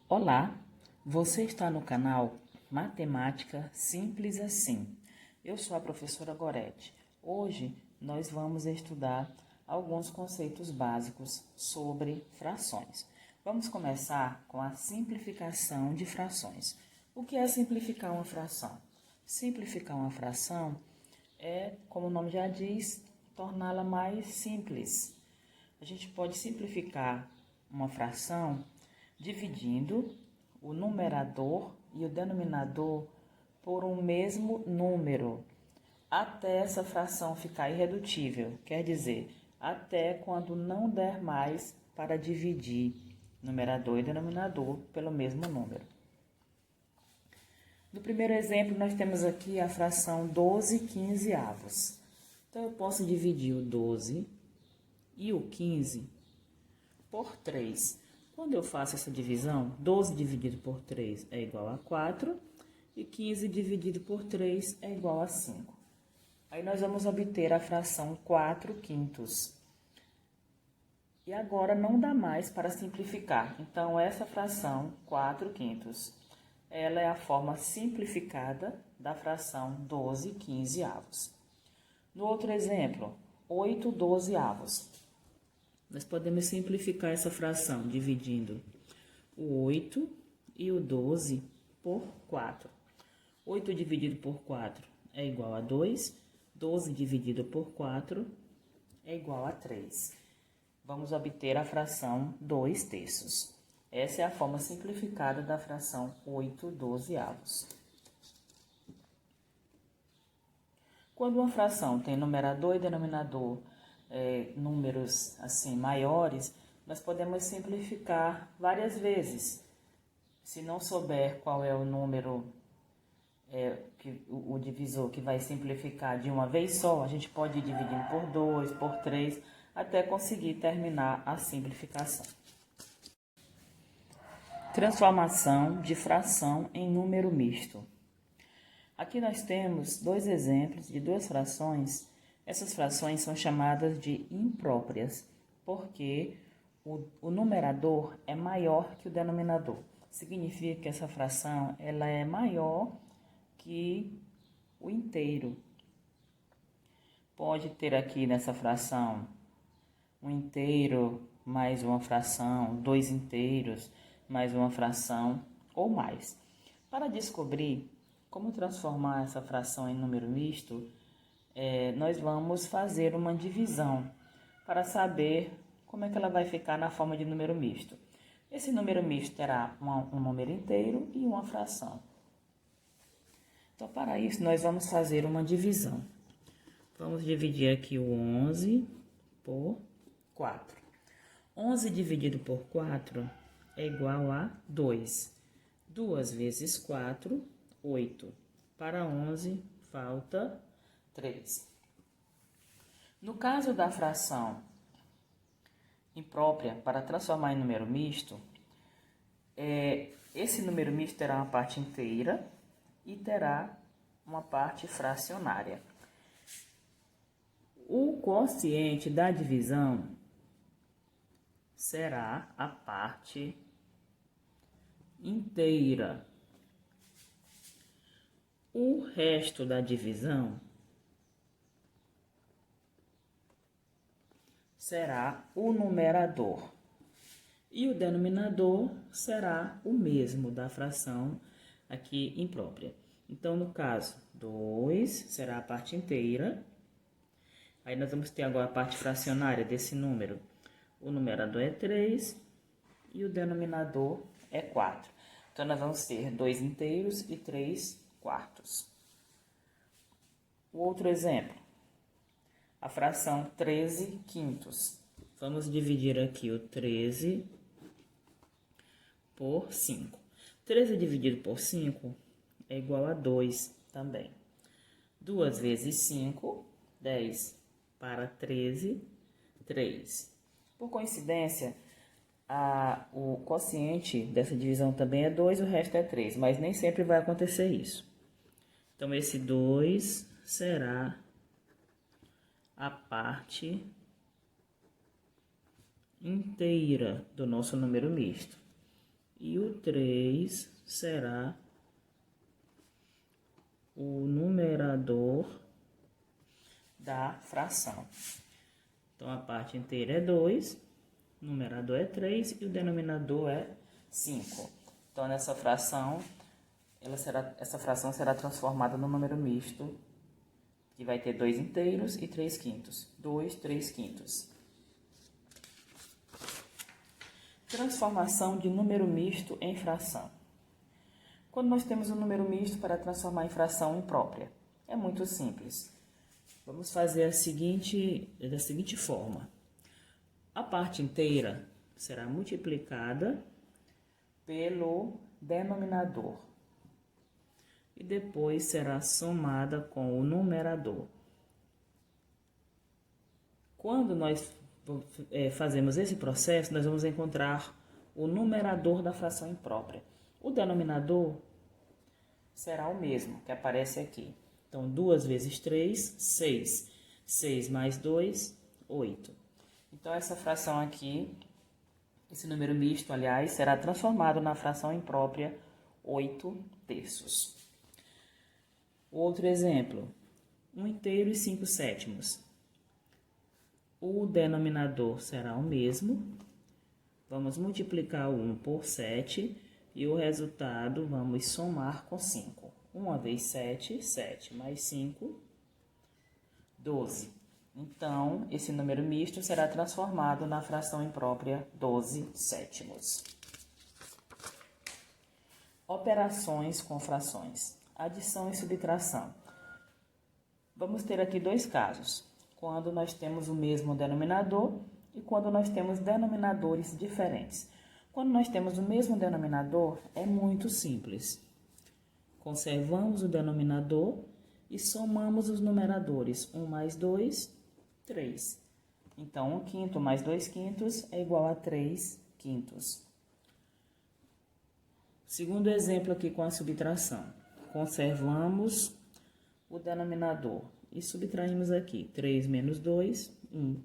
Olá, você está no canal Matemática Simples Assim. Eu sou a professora Gorete. Hoje nós vamos estudar alguns conceitos básicos sobre frações. Vamos começar com a simplificação de frações. O que é simplificar uma fração? Simplificar uma fração é, como o nome já diz, torná-la mais simples. A gente pode simplificar uma fração dividindo o numerador e o denominador por um mesmo número, até essa fração ficar irredutível, quer dizer, até quando não der mais para dividir numerador e denominador pelo mesmo número. No primeiro exemplo, nós temos aqui a fração 12/15. Então, eu posso dividir o 12 e o 15 por 3. Quando eu faço essa divisão, 12 dividido por 3 é igual a 4 e 15 dividido por 3 é igual a 5. Aí nós vamos obter a fração 4/5. E agora não dá mais para simplificar. Então, essa fração 4/5, ela é a forma simplificada da fração 12/15. No outro exemplo, 8/12. Nós podemos simplificar essa fração dividindo o 8 e o 12 por 4. 8 dividido por 4 é igual a 2, 12 dividido por 4 é igual a 3. Vamos obter a fração 2/3. Essa é a forma simplificada da fração 8/12. Quando uma fração tem numerador e denominador números assim maiores, nós podemos simplificar várias vezes. Se não souber qual é o número, o divisor que vai simplificar de uma vez só, a gente pode ir dividindo por 2, por 3, até conseguir terminar a simplificação. Transformação de fração em número misto. Aqui nós temos dois exemplos de duas frações. Essas frações são chamadas de impróprias, porque o numerador é maior que o denominador. Significa que essa fração ela é maior que o inteiro. Pode ter aqui nessa fração um inteiro mais uma fração, dois inteiros mais uma fração ou mais. Para descobrir como transformar essa fração em número misto, nós vamos fazer uma divisão para saber como é que ela vai ficar na forma de número misto. Esse número misto terá um número inteiro e uma fração. Então, para isso, nós vamos fazer uma divisão. Vamos dividir aqui o 11 por 4. 11 dividido por 4 é igual a 2. 2 vezes 4, 8. Para 11, falta 3. No caso da fração imprópria, para transformar em número misto, esse número misto terá uma parte inteira e terá uma parte fracionária. O quociente da divisão será a parte inteira. O resto da divisão será o numerador. E o denominador será o mesmo da fração aqui imprópria. Então, no caso, 2 será a parte inteira. Aí, nós vamos ter agora a parte fracionária desse número. O numerador é 3 e o denominador é 4. Então, nós vamos ter 2 inteiros e 3 quartos. O outro exemplo, a fração 13/5. Vamos dividir aqui o 13 por 5. 13 dividido por 5 é igual a 2 também. 2 vezes 5, 10. Para 13, 3. Por coincidência, o quociente dessa divisão também é 2, o resto é 3, mas nem sempre vai acontecer isso. Então, esse 2 será a parte inteira do nosso número misto. E o 3 será o numerador da fração. Então, a parte inteira é 2, o numerador é 3 e o denominador é 5. Então, nessa fração, essa fração será transformada no número misto, que vai ter 2 inteiros e 3 quintos. 2, 3 quintos. Transformação de número misto em fração. Quando nós temos um número misto para transformar em fração imprópria, é muito simples. Vamos fazer da seguinte forma. A parte inteira será multiplicada pelo denominador e depois será somada com o numerador. Quando nós fazemos esse processo, nós vamos encontrar o numerador da fração imprópria. O denominador será o mesmo, que aparece aqui. Então, 2 vezes 3, 6. 6 mais 2, 8. Então, essa fração aqui, esse número misto, aliás, será transformado na fração imprópria 8 terços. Outro exemplo, 1 inteiro e 5 sétimos. O denominador será o mesmo. Vamos multiplicar o 1 por 7 e o resultado vamos somar com 5. 1 vezes 7, 7 mais 5, 12. Então, esse número misto será transformado na fração imprópria 12 sétimos. Operações com frações. Adição e subtração. Vamos ter aqui dois casos. Quando nós temos o mesmo denominador e quando nós temos denominadores diferentes. Quando nós temos o mesmo denominador, é muito simples. Conservamos o denominador e somamos os numeradores. 1 mais 2, 3. Então, 1 quinto mais 2 quintos é igual a 3 quintos. Segundo exemplo aqui com a subtração. Conservamos o denominador e subtraímos aqui. 3 menos 2, 1.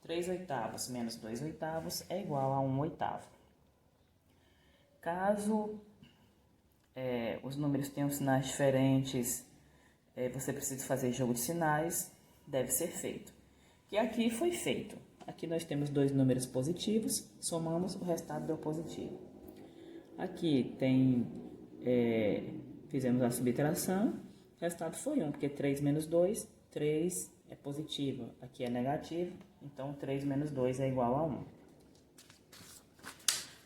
3 oitavos menos 2 oitavos é igual a 1 oitavo. Caso os números tenham sinais diferentes, você precisa fazer jogo de sinais, deve ser feito. Que aqui foi feito. Aqui nós temos dois números positivos, somamos, o resultado deu positivo. Aqui fizemos a subtração, o resultado foi 1, porque 3 menos 2, 3 é positivo, aqui é negativo, então 3 menos 2 é igual a 1.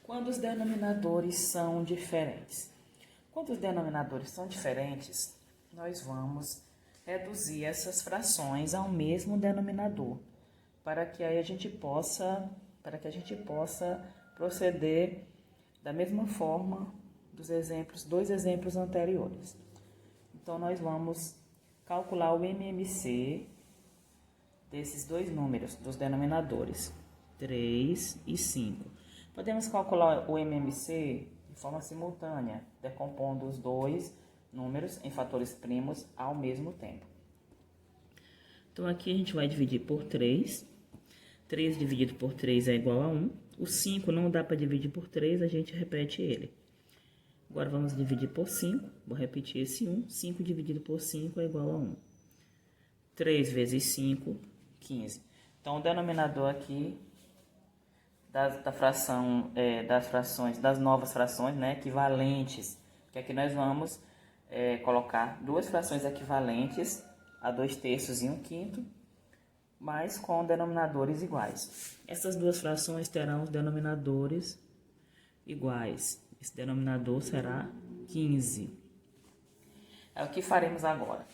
Quando os denominadores são diferentes. Quando os denominadores são diferentes, nós vamos reduzir essas frações ao mesmo denominador, para que a gente possa proceder da mesma forma dos dois exemplos anteriores. Então, nós vamos calcular o MMC desses dois números, dos denominadores, 3 e 5. Podemos calcular o MMC de forma simultânea, decompondo os dois números em fatores primos ao mesmo tempo. Então, aqui a gente vai dividir por 3. 3 dividido por 3 é igual a 1. O 5 não dá para dividir por 3, a gente repete ele. Agora, vamos dividir por 5. Vou repetir esse 1. 5 dividido por 5 é igual a 1. 3 vezes 5, 15. Então, o denominador aqui das novas frações, né, equivalentes, que aqui nós vamos colocar duas frações equivalentes a 2 terços e 1 quinto, mas com denominadores iguais. Essas duas frações terão os denominadores iguais. Esse denominador será 15. É o que faremos agora.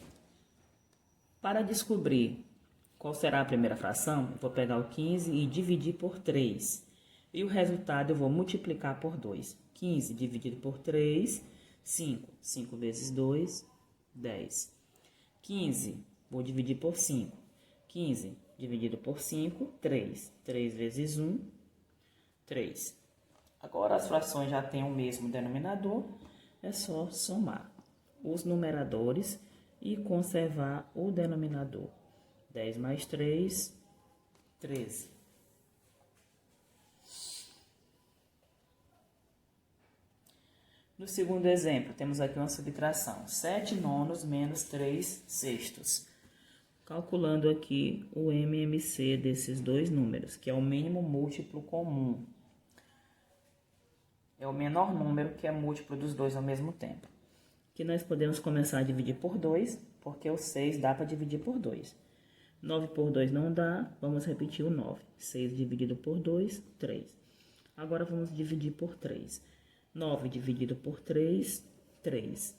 Para descobrir qual será a primeira fração, eu vou pegar o 15 e dividir por 3. E o resultado eu vou multiplicar por 2. 15 dividido por 3, 5. 5 vezes 2, 10. 15, vou dividir por 5. 15 dividido por 5, 3. 3 vezes 1, 3. Agora, as frações já têm o mesmo denominador, é só somar os numeradores e conservar o denominador. 10 mais 3, 13. No segundo exemplo, temos aqui uma subtração, 7 nonos menos 3 sextos. Calculando aqui o MMC desses dois números, que é o mínimo múltiplo comum. É o menor número que é múltiplo dos dois ao mesmo tempo. Aqui nós podemos começar a dividir por 2, porque o 6 dá para dividir por 2. 9 por 2 não dá, vamos repetir o 9. 6 dividido por 2, 3. Agora vamos dividir por 3. 9 dividido por 3, 3.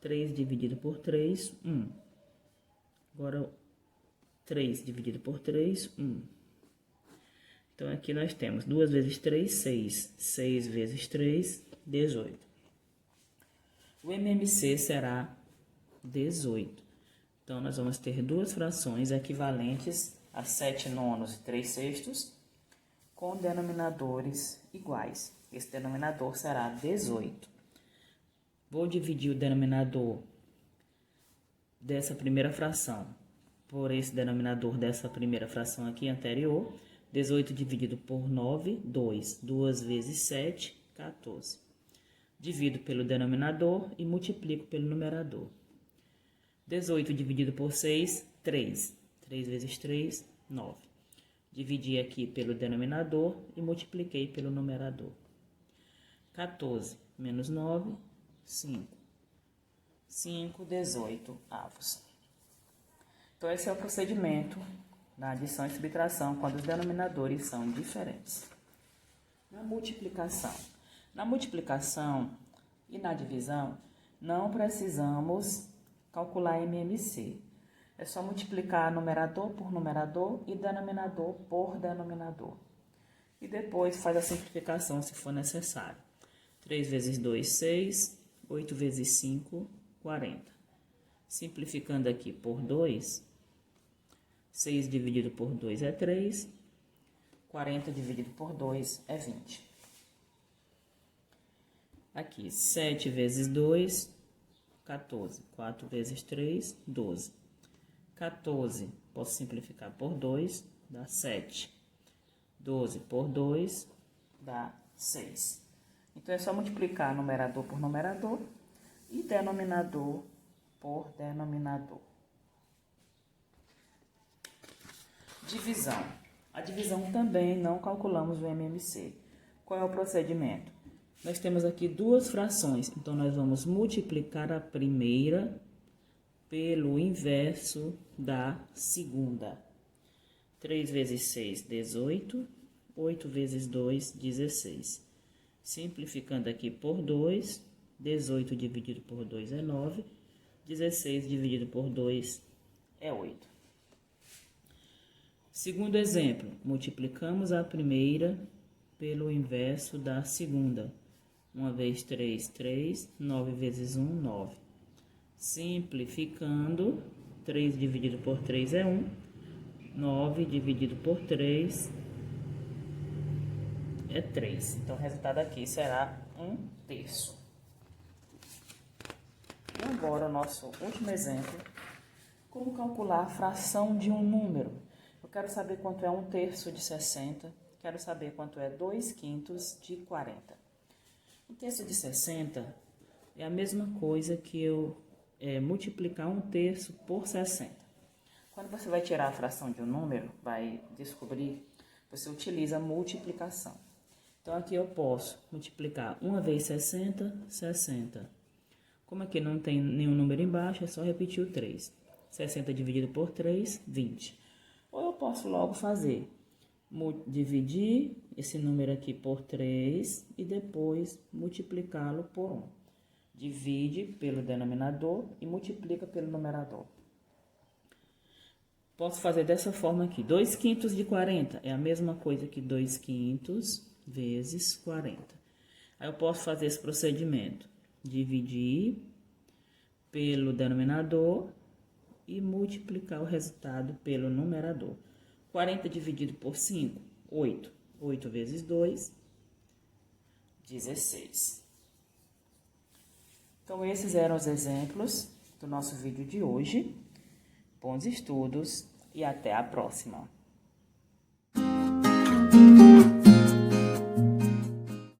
3 dividido por 3, 1. Agora, 3 dividido por 3, 1. Então, aqui nós temos 2 vezes 3, 6. 6 vezes 3, 18. O MMC será 18. Então, nós vamos ter duas frações equivalentes a 7 nonos e 3 sextos, com denominadores iguais. Esse denominador será 18. Vou dividir o denominador dessa primeira fração por esse denominador dessa primeira fração aqui anterior. 18 dividido por 9, 2. 2 vezes 7, 14. Divido pelo denominador e multiplico pelo numerador. 18 dividido por 6, 3. 3 vezes 3, 9. Dividi aqui pelo denominador e multipliquei pelo numerador. 14 menos 9, 5. 5, 18 avos. Então, esse é o procedimento da adição e subtração quando os denominadores são diferentes. Na multiplicação. Na multiplicação e na divisão, não precisamos calcular MMC. É só multiplicar numerador por numerador e denominador por denominador. E depois faz a simplificação se for necessário. 3 vezes 2, 6. 8 vezes 5, 40. Simplificando aqui por 2, 6 dividido por 2 é 3. 40 dividido por 2 é 20. Aqui, 7 vezes 2, 14. 4 vezes 3, 12. 14, posso simplificar por 2, dá 7. 12 por 2, dá 6. Então, é só multiplicar numerador por numerador e denominador por denominador. Divisão. A divisão também não calculamos o MMC. Qual é o procedimento? Nós temos aqui duas frações, então nós vamos multiplicar a primeira pelo inverso da segunda. 3 vezes 6, 18. 8 vezes 2, 16. Simplificando aqui por 2, 18 dividido por 2 é 9. 16 dividido por 2 é 8. Segundo exemplo, multiplicamos a primeira pelo inverso da segunda. 1 vezes 3, 3. 9 vezes 1, 9. Simplificando, 3 dividido por 3 é 1. 9 dividido por 3 é 3. Então, o resultado aqui será 1/3. E agora, o nosso último exemplo. Como calcular a fração de um número? Eu quero saber quanto é 1/3 de 60. Quero saber quanto é 2/5 de 40. 1/3 de 60 é a mesma coisa que eu multiplicar 1/3 por 60. Quando você vai tirar a fração de um número, vai descobrir, você utiliza a multiplicação. Então, aqui eu posso multiplicar 1 vezes 60, 60. Como aqui não tem nenhum número embaixo, é só repetir o 3. 60 dividido por 3, 20. Ou eu posso logo fazer, dividir esse número aqui por 3 e depois multiplicá-lo por 1. Divide pelo denominador e multiplica pelo numerador. Posso fazer dessa forma aqui. 2/5 de 40 é a mesma coisa que 2/5 vezes 40. Aí eu posso fazer esse procedimento. Dividir pelo denominador e multiplicar o resultado pelo numerador. 40 dividido por 5, 8. 8 vezes 2, 16. Então, esses eram os exemplos do nosso vídeo de hoje. Bons estudos e até a próxima!